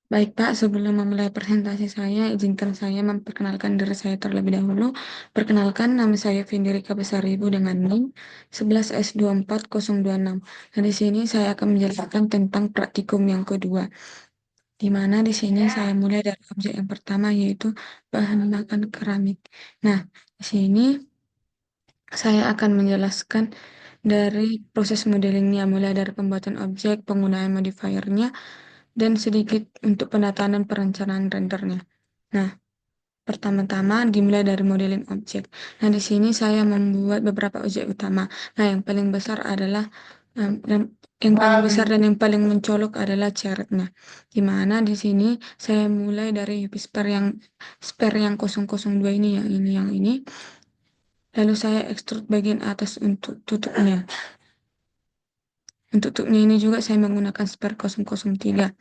Baik Pak, sebelum memulai presentasi saya, izinkan saya memperkenalkan diri saya terlebih dahulu. Perkenalkan, nama saya Vindrika Besaribu dengan NIM 11S24026. Nah, di sini saya akan menjelaskan tentang praktikum yang kedua, di mana di sini saya mulai dari objek yang pertama, yaitu bahan makan keramik. Nah, di sini saya akan menjelaskan dari proses modelingnya, mulai dari pembuatan objek, penggunaan modifiernya, dan sedikit untuk penataan dan perencanaan rendernya. Nah, pertama-tama dimulai dari modeling objek. Nah, di sini saya membuat beberapa objek utama. Nah, yang paling besar adalah yang paling besar dan yang paling mencolok adalah caretnya. Di mana di sini saya mulai dari UV spare yang 002 ini, yang ini. Lalu saya ekstrud bagian atas untuk tutupnya. Untuk tutupnya ini juga saya menggunakan spare 003.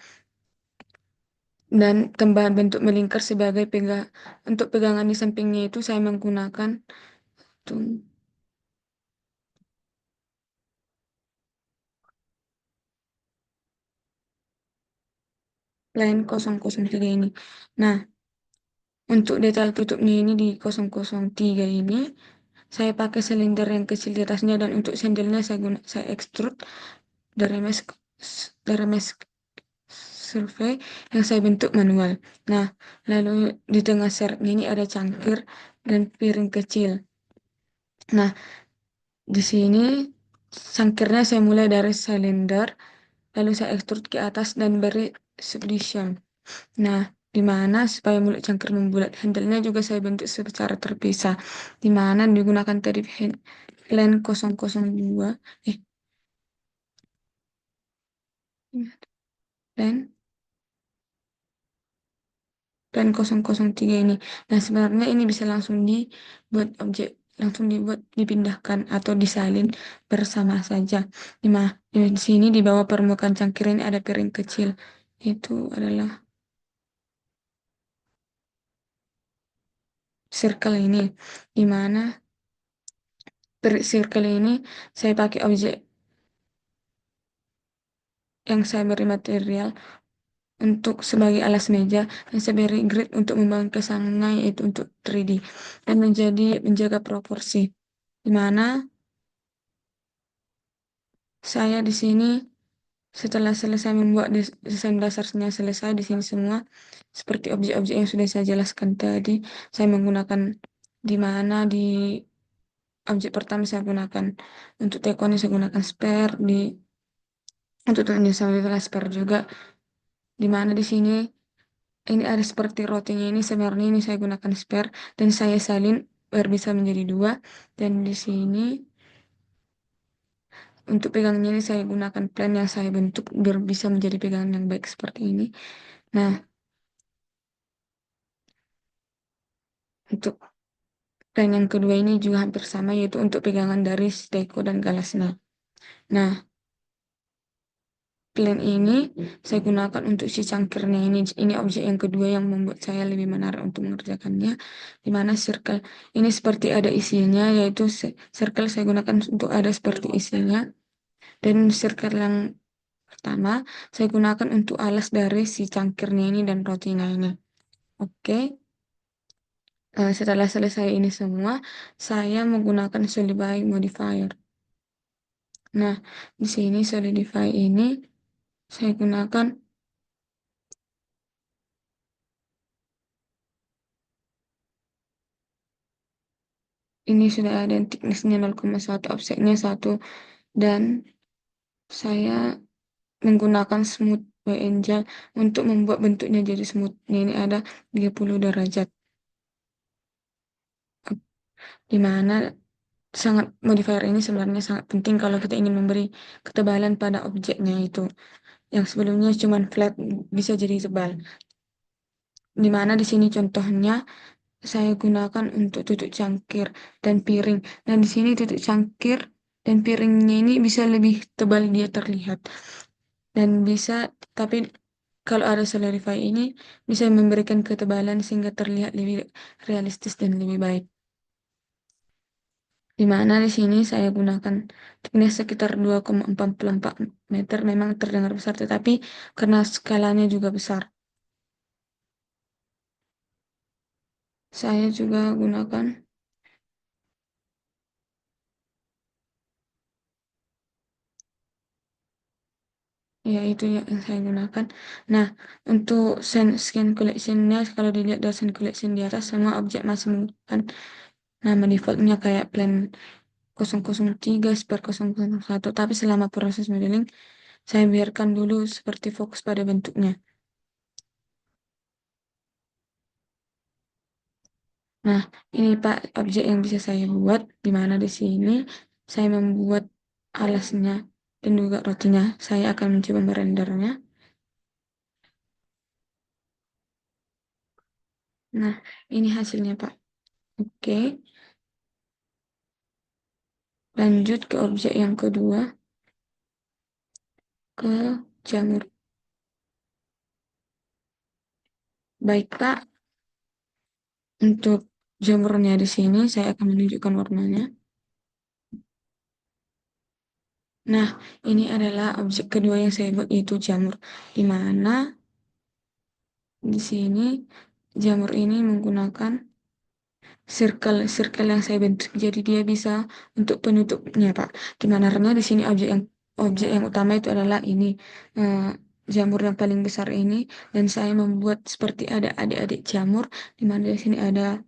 Dan tambahan bentuk melingkar sebagai untuk pegangan di sampingnya itu saya menggunakan tuh, line 003 ini. Nah, untuk detail tutupnya ini di 003 ini, saya pakai silinder yang kecil di atasnya, dan untuk sendelnya saya ekstrud dari mesh survei yang saya bentuk manual. Nah, lalu di tengah seretnya ini ada cangkir dan piring kecil. Nah, di sini cangkirnya saya mulai dari silinder, lalu saya ekstrud ke atas dan beri subdivision. Nah, di mana supaya mulut cangkir membulat, handle-nya juga saya bentuk secara terpisah, di mana digunakan tadi line 002, eh, line line 003 ini. Nah, sebenarnya ini bisa langsung dibuat dipindahkan atau disalin bersama saja. Di sini di bawah permukaan cangkir ini ada piring kecil. Itu adalah circle ini, di mana circle ini saya pakai objek yang saya beri material untuk sebagai alas meja, dan saya beri grid untuk membangun kesannya, yaitu untuk 3D dan menjaga proporsi, di mana saya di sini setelah selesai membuat desain dasarnya, selesai di sini semua seperti objek-objek yang sudah saya jelaskan tadi. Saya menggunakan, di mana di objek pertama saya gunakan untuk tekonnya, saya gunakan spare, untuk tunjuk saya spare juga, di mana di sini ini ada seperti rotinya, ini sebenarnya ini saya gunakan spare dan saya salin biar bisa menjadi dua. Dan di sini untuk pegangnya ini saya gunakan plan yang saya bentuk biar bisa menjadi pegangan yang baik seperti ini. Nah, untuk plan yang kedua ini juga hampir sama, yaitu untuk pegangan dari steko dan galasnya. Nah, plan ini saya gunakan untuk si cangkirnya ini. Ini objek yang kedua yang membuat saya lebih menarik untuk mengerjakannya. Di mana circle ini seperti ada isinya, yaitu circle saya gunakan untuk ada seperti isinya. Dan circle yang pertama saya gunakan untuk alas dari si cangkirnya ini dan rotinya ini. Oke. Setelah selesai ini semua, saya menggunakan solidify modifier. Nah, di sini solidify ini saya gunakan, ini sudah ada thickness-nya 0,1, offset-nya 1, dan saya menggunakan smooth WNJ untuk membuat bentuknya jadi smooth. Ini ada 30 derajat. Di mana modifier ini sebenarnya sangat penting kalau kita ingin memberi ketebalan pada objeknya itu. Yang sebelumnya cuma flat bisa jadi tebal. Di mana di sini contohnya saya gunakan untuk tutup cangkir dan piring. Nah, di sini tutup cangkir dan piringnya ini bisa lebih tebal dia terlihat. Dan bisa, tapi kalau ada solidify ini bisa memberikan ketebalan sehingga terlihat lebih realistis dan lebih baik. Di mana di sini saya gunakan thickness sekitar 2,44 meter, memang terdengar besar, tetapi karena skalanya juga besar. Saya juga gunakan, ya itu yang saya gunakan. Nah, untuk scan collectionnya, kalau dilihat dari scan collection di atas, semua objek masih menggunakan nama defaultnya kayak plan 003 /001. Tapi selama proses modeling, saya biarkan dulu seperti fokus pada bentuknya. Nah, ini Pak objek yang bisa saya buat, di mana di sini saya membuat alasnya dan juga rotinya. Saya akan mencoba merendernya. Nah, ini hasilnya Pak. Oke, lanjut ke objek yang kedua, ke jamur. Baik Pak, untuk jamurnya di sini saya akan menunjukkan warnanya. Nah, ini adalah objek kedua yang saya buat, yaitu jamur. Di mana di sini jamur ini menggunakan circle yang saya bentuk. Jadi dia bisa untuk penutupnya, Pak. Gimana caranya di sini objek yang utama itu adalah ini, eh, jamur yang paling besar ini, dan saya membuat seperti ada adik-adik jamur, di mana di sini ada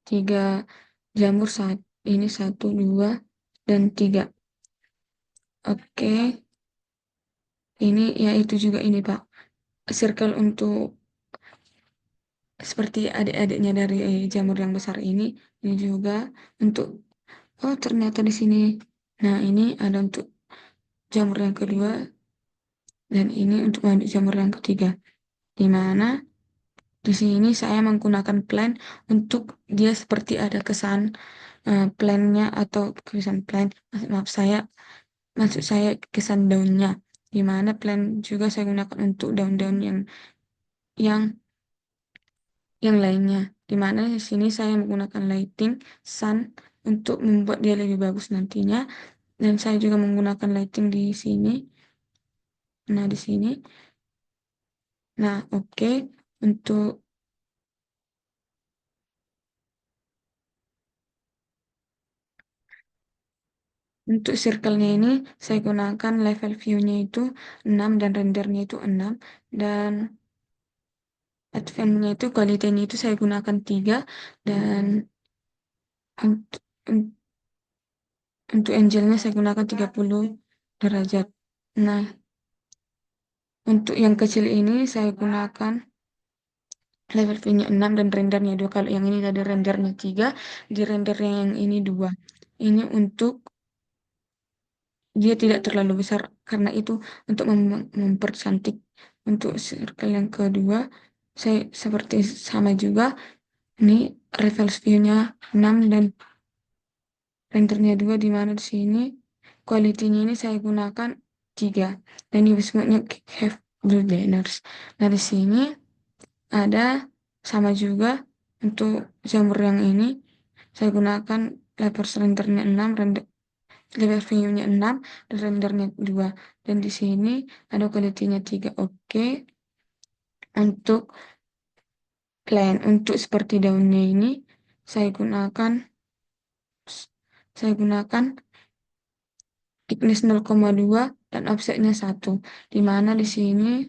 tiga jamur, saat ini satu, dua, dan tiga. Oke, ini ya itu juga ini, Pak. Circle untuk seperti adik-adiknya dari jamur yang besar ini. Ini juga untuk, oh ternyata di sini. Nah, ini ada untuk jamur yang kedua dan ini untuk jamur yang ketiga. Di mana di sini saya menggunakan plan untuk dia seperti ada kesan plannya, atau kesan plan. Maaf, maksud saya kesan daunnya. Di mana plan juga saya gunakan untuk daun-daun yang yang lainnya. Di mana di sini saya menggunakan lighting sun untuk membuat dia lebih bagus nantinya. Dan saya juga menggunakan lighting di sini. Nah, di sini. Nah, oke. Untuk untuk circle-nya ini saya gunakan level view-nya itu 6 dan rendernya itu 6, dan advance-nya itu quality-nya itu saya gunakan 3, dan untuk, untuk angle-nya saya gunakan 30 derajat. Nah, untuk yang kecil ini saya gunakan level view-nya 6 dan rendernya 2. Kalau yang ini tadi rendernya 3, di rendernya yang ini 2. Ini untuk dia tidak terlalu besar, karena itu untuk mempercantik. Untuk circle yang kedua, saya seperti sama juga. Ini level view-nya 6 dan rendernya 2, di mana di sini quality-nya ini saya gunakan 3. Dan ini semuanya have blue banners. Nah, di sini ada sama juga untuk jamur yang ini saya gunakan level rendernya 6, level view-nya 6 dan rendernya 2. Dan di sini ada quality-nya 3. Oke. Untuk untuk seperti daunnya ini saya gunakan saya gunakan thickness 0,2 dan offsetnya 1. Di mana di sini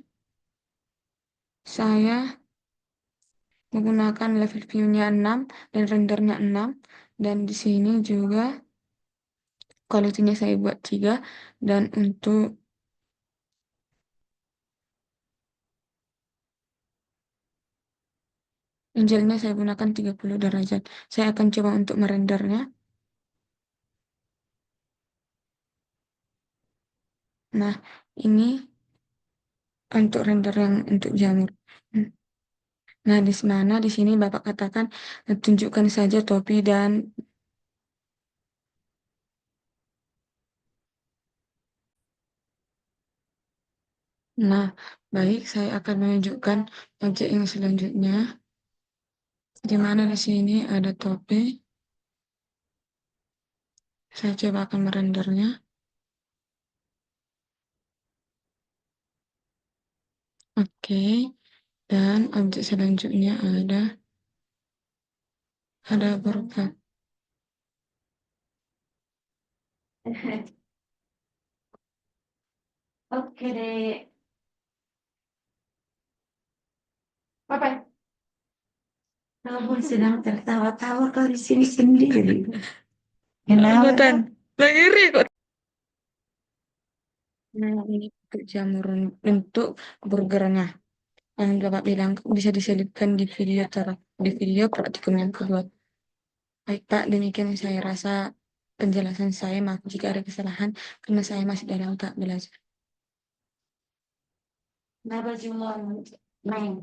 saya menggunakan level view-nya 6 dan rendernya 6, dan di sini juga quality-nya saya buat 3, dan untuk angle-nya saya gunakan 30 derajat. Saya akan coba untuk merendernya. Nah, ini untuk render yang untuk jamur. Hmm. Nah, di mana di sini Bapak katakan tunjukkan saja topi dan, nah, baik, saya akan menunjukkan objek yang selanjutnya, di mana di sini ada topi. Saya coba akan merendernya. Dan objek selanjutnya ada berupa. Oke deh. Apa? Kamu sedang tertawa-tawa kau di sini sendiri. Kenapa? Bukan. Lagi kok. Nah, ini untuk jamur untuk burgernya. Yang Bapak bilang bisa diselipkan di video praktikum yang kedua. Baik Pak, demikian yang saya rasa penjelasan saya. Maaf jika ada kesalahan karena saya masih dalam tahap belajar. Kenapa cuma main?